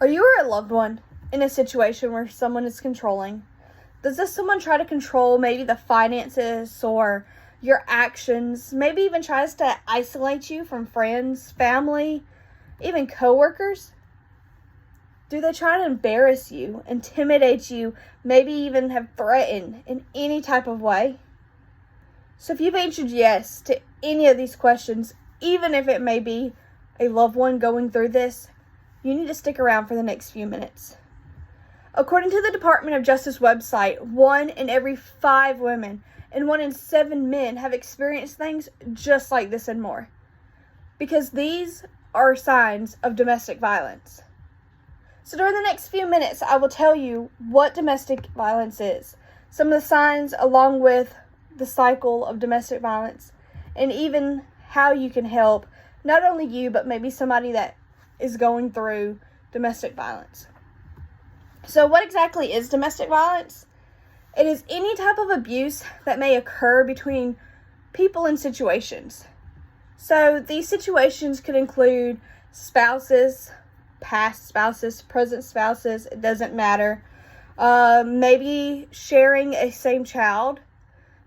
Are you or a loved one in a situation where someone is controlling? Does this someone try to control maybe the finances or your actions? Maybe even tries to isolate you from friends, family, even coworkers? Do they try to embarrass you, intimidate you, maybe even have threatened in any type of way? So if you've answered yes to any of these questions, even if it may be a loved one going through this, you need to stick around for the next few minutes. According to the Department of Justice website, 1 in every 5 women and 1 in 7 men have experienced things just like this and more. Because these are signs of domestic violence. So during the next few minutes, I will tell you what domestic violence is, some of the signs along with the cycle of domestic violence, and even how you can help not only you, but maybe somebody that is going through domestic violence. So what exactly is domestic violence? It is any type of abuse that may occur between people and situations. So these situations could include spouses, past spouses, present spouses, it doesn't matter. Maybe sharing a same child,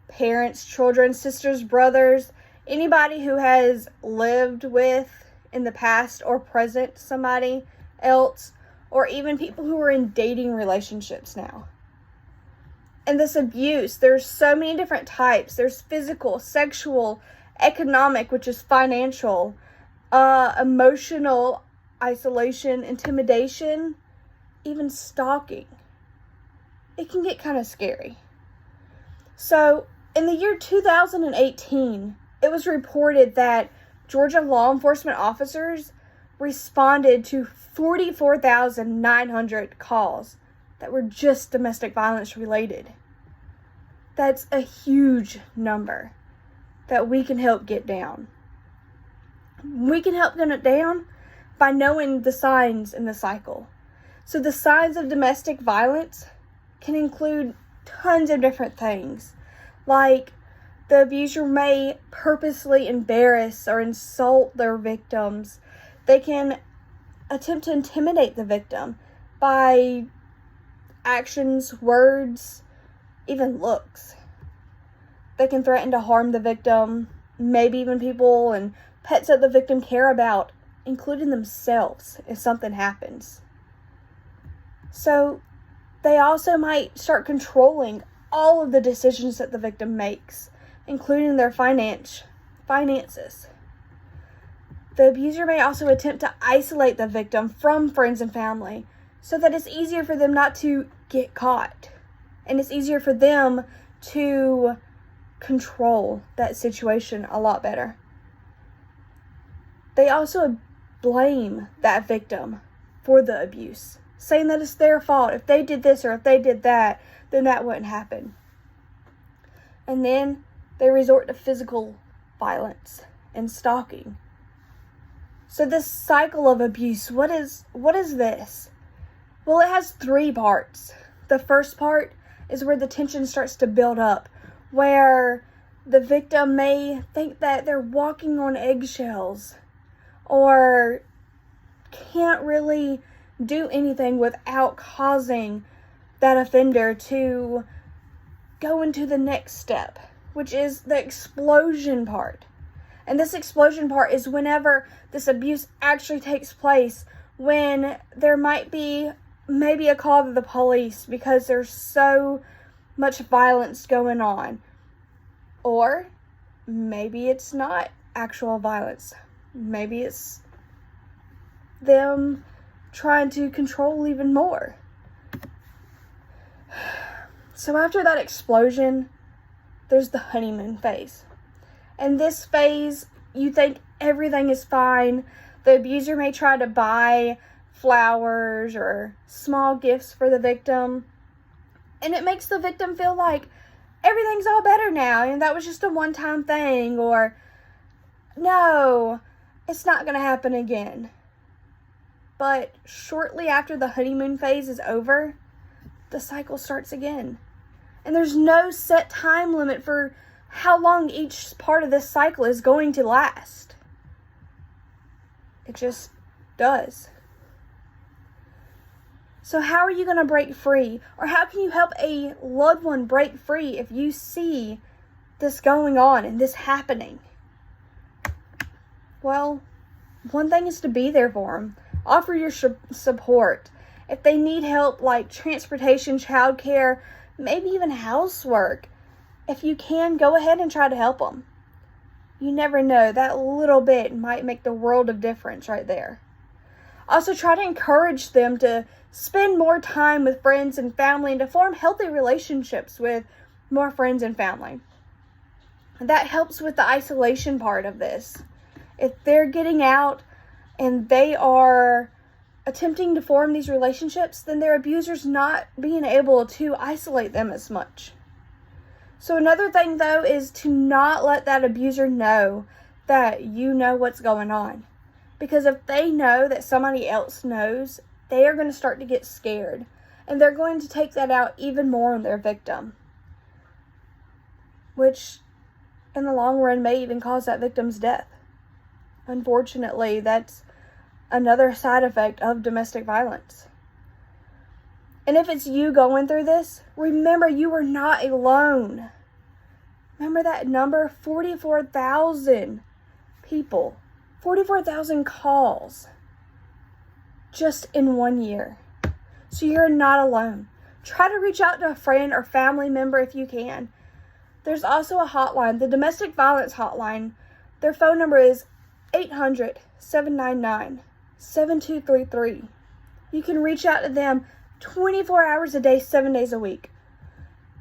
parents, children, sisters, brothers, anybody who has lived with in the past or present somebody else, or even people who are in dating relationships now. And this abuse, there's so many different types. There's physical, sexual, economic, which is financial, emotional, isolation, intimidation, even stalking. It can get kind of scary. So in the year 2018, it was reported that Georgia law enforcement officers responded to 44,900 calls that were just domestic violence related. That's a huge number that we can help get down. We can help get it down by knowing the signs in the cycle. So the signs of domestic violence can include tons of different things, like the abuser may purposely embarrass or insult their victims. They can attempt to intimidate the victim by actions, words, even looks. They can threaten to harm the victim, maybe even people and pets that the victim care about, including themselves if something happens. So they also might start controlling all of the decisions that the victim makes, including their finances. The abuser may also attempt to isolate the victim from friends and family so that it's easier for them not to get caught, and it's easier for them to control that situation a lot better. They also blame that victim for the abuse, saying that it's their fault. If they did this or if they did that, then that wouldn't happen. And then they resort to physical violence and stalking. So this cycle of abuse, what is this? Well, it has 3 parts. The first part is where the tension starts to build up, where the victim may think that they're walking on eggshells or can't really do anything without causing that offender to go into the next step, which is the explosion part. And this explosion part is whenever this abuse actually takes place, when there might be maybe a call to the police because there's so much violence going on. Or maybe it's not actual violence. Maybe it's them trying to control even more. So after that explosion, there's the honeymoon phase. And this phase, you think everything is fine. The abuser may try to buy flowers or small gifts for the victim, and it makes the victim feel like everything's all better now, and that was just a one-time thing, or no, it's not going to happen again. But shortly after the honeymoon phase is over, the cycle starts again. And there's no set time limit for how long each part of this cycle is going to last. It just does. So how are you going to break free? Or how can you help a loved one break free if you see this going on and this happening? Well, one thing is to be there for them. Offer your support. If they need help like transportation, childcare, maybe even housework, if you can, go ahead and try to help them. You never know. That little bit might make the world of difference right there. Also, try to encourage them to spend more time with friends and family and to form healthy relationships with more friends and family. That helps with the isolation part of this. If they're getting out and they are attempting to form these relationships, then their abuser's not being able to isolate them as much. So another thing, though, is to not let that abuser know that you know what's going on. Because if they know that somebody else knows, they are going to start to get scared. And they're going to take that out even more on their victim. Which, in the long run, may even cause that victim's death. Unfortunately, that's another side effect of domestic violence. And if it's you going through this, remember you are not alone. Remember that number? 44,000 people. 44,000 calls. Just in 1 year. So you're not alone. Try to reach out to a friend or family member if you can. There's also a hotline, the Domestic Violence Hotline. Their phone number is 800-799-7233. You can reach out to them 24 hours a day, 7 days a week.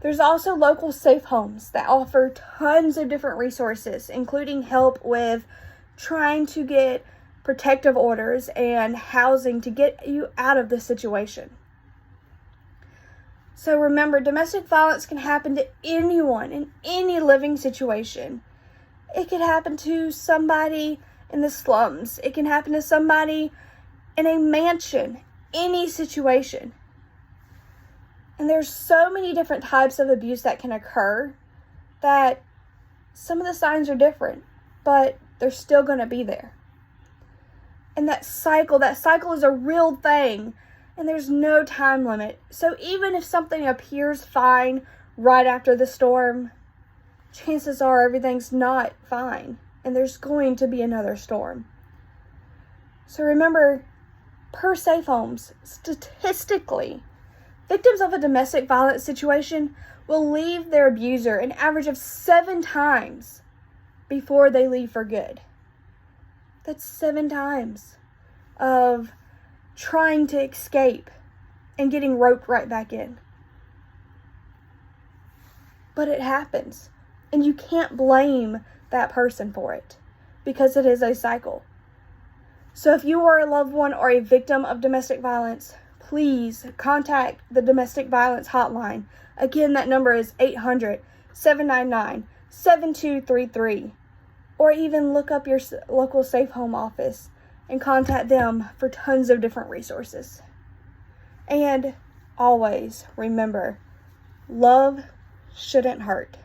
There's also local safe homes that offer tons of different resources, including help with trying to get protective orders and housing to get you out of this situation. So remember, domestic violence can happen to anyone in any living situation. It could happen to somebody in the slums. It can happen to somebody in a mansion, any situation. And there's so many different types of abuse that can occur that some of the signs are different, but they're still going to be there. And that cycle is a real thing, and there's no time limit. So even if something appears fine right after the storm, chances are everything's not fine, and there's going to be another storm. So remember, per safe homes, statistically, victims of a domestic violence situation will leave their abuser an average of 7 times before they leave for good. That's 7 times of trying to escape and getting roped right back in. But it happens, and you can't blame that person for it because it is a cycle. So if you are a loved one or a victim of domestic violence, please contact the Domestic Violence Hotline. Again, that number is 800-799-7233. Or even look up your local safe home office and contact them for tons of different resources. And always remember, love shouldn't hurt.